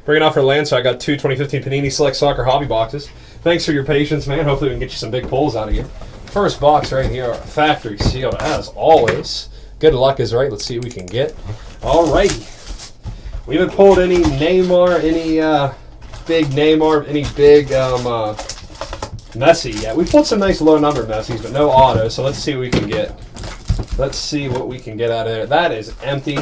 Bringing off for Lance, so I got two 2015 Panini Select Soccer Hobby boxes. Thanks for your patience, man. Hopefully we can get you some big pulls out of you. First box right here, factory sealed as always. Good luck is right. Let's see what we can get. Alrighty. We haven't pulled any Neymar, any big Neymar, any big Messi yet. We pulled some nice low number Messis, but no auto, so let's see what we can get. Let's see what we can get out of there. That is empty.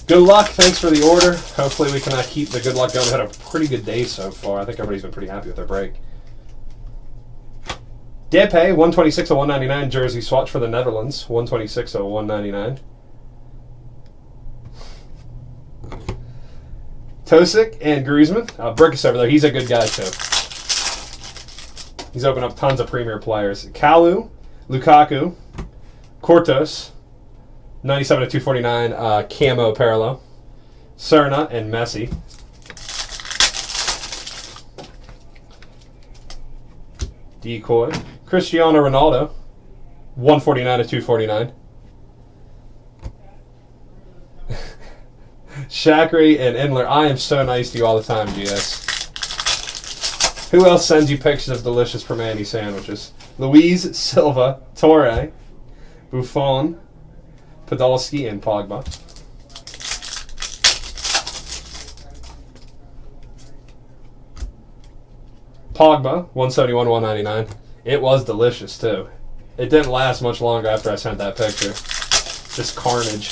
Good luck. Thanks for the order. Hopefully we can keep the good luck going. We had a pretty good day so far. I think everybody's been pretty happy with their break. Depay, 126 of 199 jersey swatch for the Netherlands. 126 of 199. Tosic and Griezmann. Burkus over there. He's a good guy too. He's opened up tons of premier players. Kalu, Lukaku, Kortos, 97 of 249 camo parallel. Serna and Messi. Decoy. Cristiano Ronaldo, 149 of 249. Shaqiri and Endler. I am so nice to you all the time, GS. Who else sends you pictures of delicious Panini sandwiches? Luis Silva, Torre, Buffon, Podolski, and Pogba. Pogba, 171, 199. It was delicious, too. It didn't last much longer after I sent that picture. Just carnage.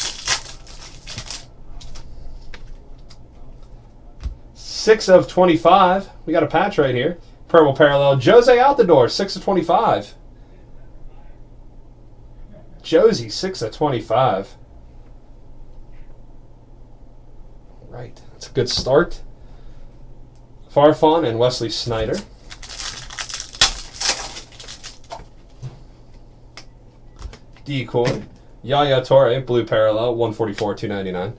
6 of 25. We got a patch right here. Purple parallel. Jose out the door, 6 of 25. Josie, 6 of 25. Right, that's a good start. Farfan and Wesley Sneijder. Decoy. Yaya Toure, blue parallel, 144, 299.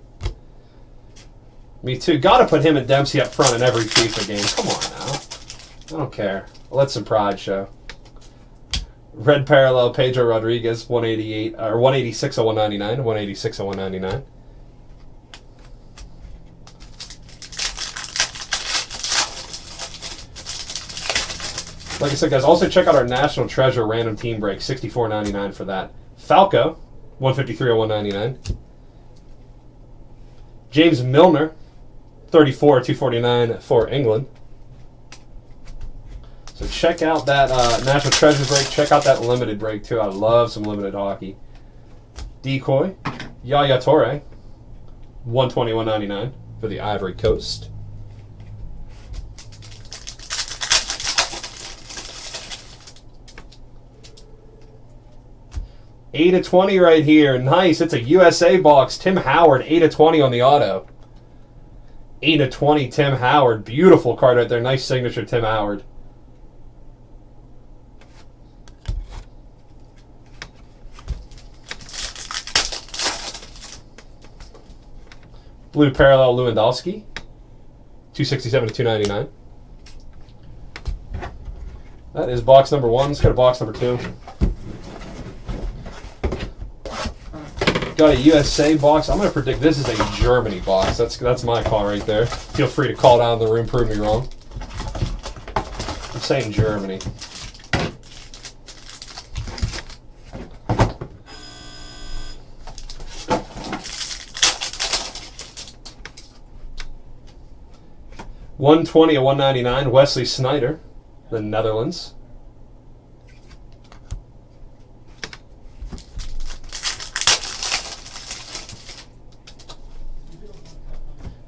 Me too. Got to put him and Dempsey up front in every FIFA game. Come on now. I don't care. Let some pride show. Red parallel, Pedro Rodriguez, 188 or 186 of 199, 186 of 199. Like I said, guys, also check out our National Treasure random team break, $64.99 for that. Falco, 153 of 199. James Milner, 34 of 249 for England. So check out that National Treasure break. Check out that limited break, too. I love some limited hockey. Decoy, Yaya Toure, 120, 199 for the Ivory Coast. Eight of 20 right here. Nice. It's a USA box. Tim Howard, 8 of 20 on the auto. 8 of 20, Tim Howard. Beautiful card right there. Nice signature, Tim Howard. Blue parallel, Lewandowski. 267 to 299. That is box number 1. Let's go to box number 2. Got a USA box. I'm going to predict this is a Germany box. That's my call right there. Feel free to call down in the room, prove me wrong. I'm saying Germany. $120 of 199. Wesley Sneijder, the Netherlands.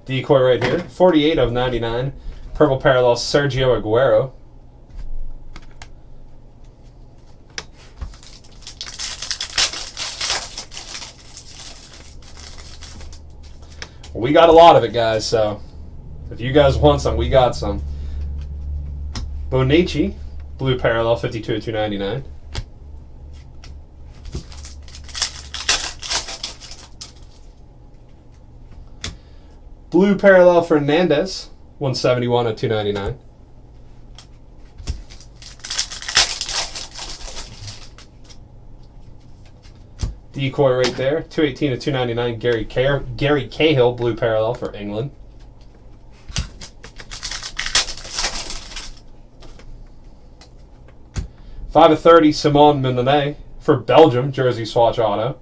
Decoy right here. 48 of 99. Purple parallel, Sergio Aguero. We got a lot of it, guys, so if you guys want some, we got some. Bonici, blue parallel, 52 of 299. Blue parallel Fernandez, 171 of 299. Decoy right there, 218 of 299. Gary Cahill, blue parallel for England. 5 of 30, Simone Mignolet for Belgium, jersey swatch auto.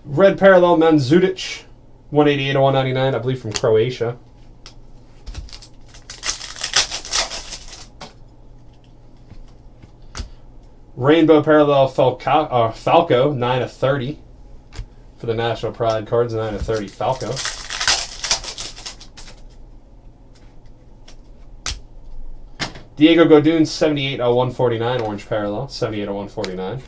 Red parallel Mandzukic, 188 of 199, I believe from Croatia. Rainbow parallel Falco, 9 of 30 for the National Pride cards, 9 of 30 Falco. Diego Godin, 78 of 149, orange parallel, 78 of 149.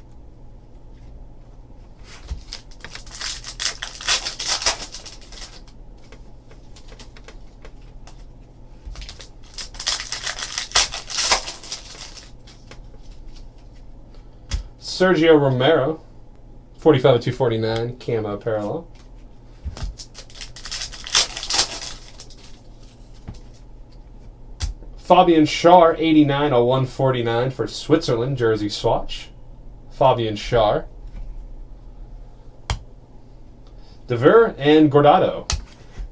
Sergio Romero, 45 of 249, camo parallel. Fabian Schär, 89 of 149 for Switzerland, jersey swatch. Fabian Schär. Devere and Gordado.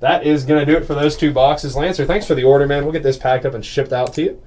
That is going to do it for those two boxes. Lancer, thanks for the order, man. We'll get this packed up and shipped out to you.